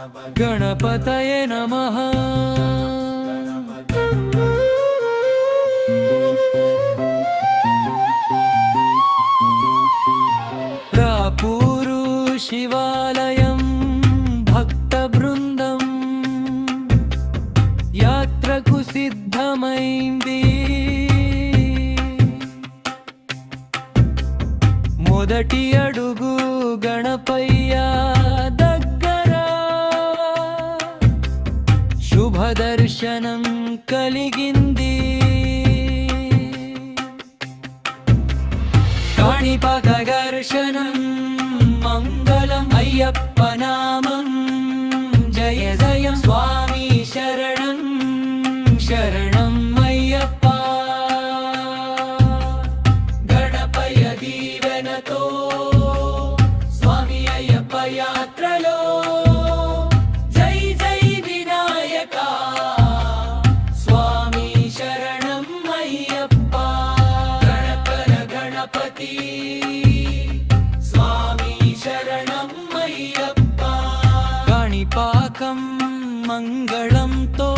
गणपतये नमः। रापूरु शिवालयं भक्तबृन्दं यात्रकु सिद्धमैंदी। మొదటి అడుగు గణపయ్య దగ్గర శుభ దర్శనం కలిగింది। కాణిపాక దర్శనం మంగళం అయ్యప్ప నామం జయ జయ స్వామి శరణం శరణం అయ్యప్ప। గణపయ్య దీవెనతో స్వామి అయ్యప్ప యాత్రలో జై జై వినాయక స్వామి శరణం అయ్యప్ప। గణపర గణపతి స్వామి శరణం అయ్యప్ప। కాణిపాకం మంగళంతో